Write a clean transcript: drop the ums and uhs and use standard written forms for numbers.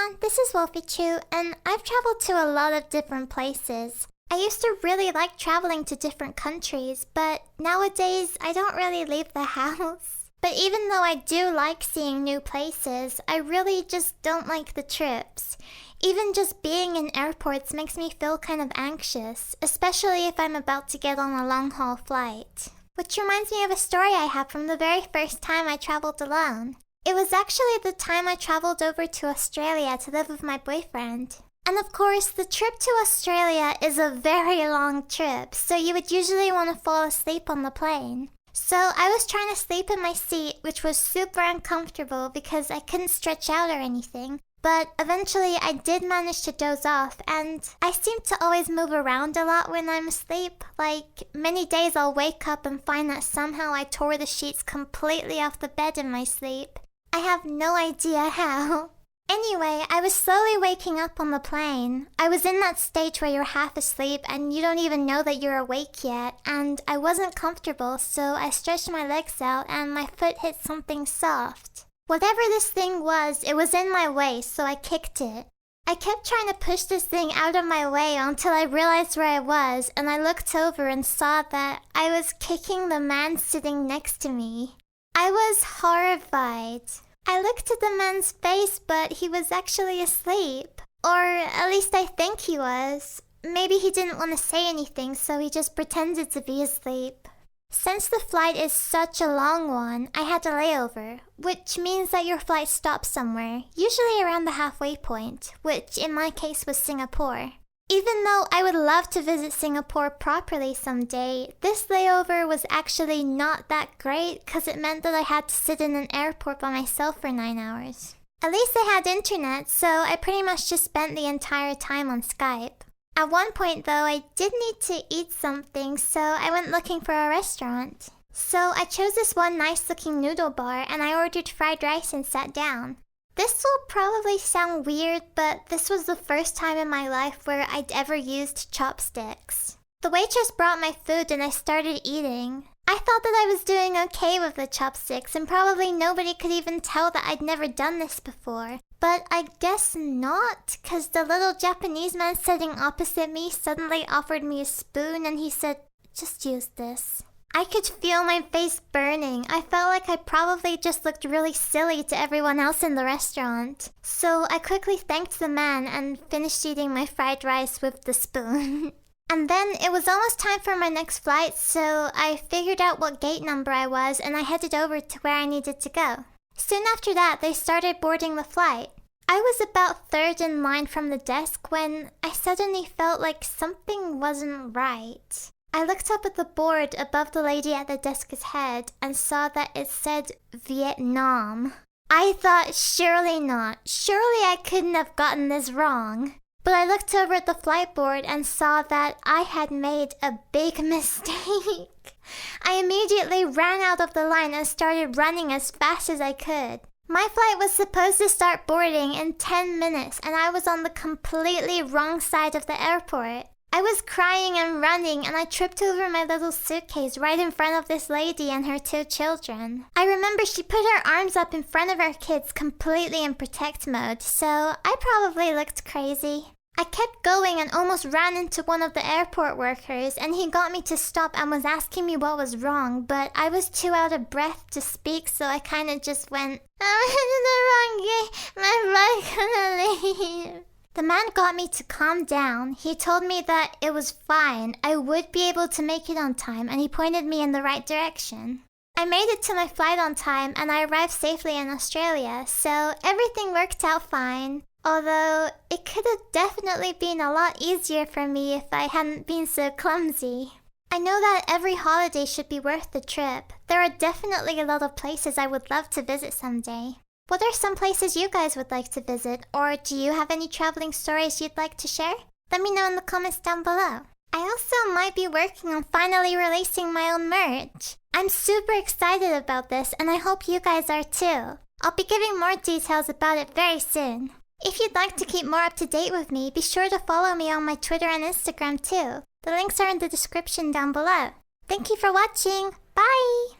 everyone, this is WolfieChew, and I've traveled to a lot of different places. I used to really like traveling to different countries, but nowadays I don't really leave the house. But even though I do like seeing new places, I really just don't like the trips. Even just being in airports makes me feel kind of anxious, especially if I'm about to get on a long-haul flight. Which reminds me of a story I have from the very first time I traveled alone. It was actually the time I traveled over to Australia to live with my boyfriend. And of course, the trip to Australia is a very long trip, so you would usually want to fall asleep on the plane. So I was trying to sleep in my seat, which was super uncomfortable because I couldn't stretch out or anything. But eventually I did manage to doze off, and I seem to always move around a lot when I'm asleep. Like, many days I'll wake up and find that somehow I tore the sheets completely off the bed in my sleep. I have no idea how. Anyway, I was slowly waking up on the plane. I was in that stage where you're half asleep and you don't even know that you're awake yet, and I wasn't comfortable, so I stretched my legs out and my foot hit something soft. Whatever this thing was, it was in my way, so I kicked it. I kept trying to push this thing out of my way until I realized where I was, and I looked over and saw that I was kicking the man sitting next to me. I was horrified. I looked at the man's face, but he was actually asleep. Or at least I think he was. Maybe he didn't want to say anything, so he just pretended to be asleep. Since the flight is such a long one, I had a layover, which means that your flight stops somewhere, usually around the halfway point, which in my case was Singapore. Even though I would love to visit Singapore properly someday, this layover was actually not that great because it meant that I had to sit in an airport by myself for 9 hours. At least I had internet, so I pretty much just spent the entire time on Skype. At one point though, I did need to eat something, so I went looking for a restaurant. So I chose this one nice looking noodle bar and I ordered fried rice and sat down. This will probably sound weird, but this was the first time in my life where I'd ever used chopsticks. The waitress brought my food and I started eating. I thought that I was doing okay with the chopsticks and probably nobody could even tell that I'd never done this before. But I guess not, cause the little Japanese man sitting opposite me suddenly offered me a spoon and he said, "Just use this." I could feel my face burning. I felt like I probably just looked really silly to everyone else in the restaurant. So I quickly thanked the man and finished eating my fried rice with the spoon. And then it was almost time for my next flight, so I figured out what gate number I was and I headed over to where I needed to go. Soon after that, they started boarding the flight. I was about third in line from the desk when I suddenly felt like something wasn't right. I looked up at the board above the lady at the desk's head and saw that it said Vietnam. I thought, surely not. Surely I couldn't have gotten this wrong. But I looked over at the flight board and saw that I had made a big mistake. I immediately ran out of the line and started running as fast as I could. My flight was supposed to start boarding in 10 minutes and I was on the completely wrong side of the airport. I was crying and running and I tripped over my little suitcase right in front of this lady and her 2 children. I remember she put her arms up in front of her kids completely in protect mode, so I probably looked crazy. I kept going and almost ran into one of the airport workers and he got me to stop and was asking me what was wrong, but I was too out of breath to speak, so I kinda just went, "I'm in the wrong gate, my flight's gonna leave." The man got me to calm down. He told me that it was fine, I would be able to make it on time, and he pointed me in the right direction. I made it to my flight on time and I arrived safely in Australia, so everything worked out fine. Although, it could have definitely been a lot easier for me if I hadn't been so clumsy. I know that every holiday should be worth the trip. There are definitely a lot of places I would love to visit someday. What are some places you guys would like to visit, or do you have any traveling stories you'd like to share? Let me know in the comments down below. I also might be working on finally releasing my own merch. I'm super excited about this and I hope you guys are too. I'll be giving more details about it very soon. If you'd like to keep more up to date with me, be sure to follow me on my Twitter and Instagram too. The links are in the description down below. Thank you for watching. Bye!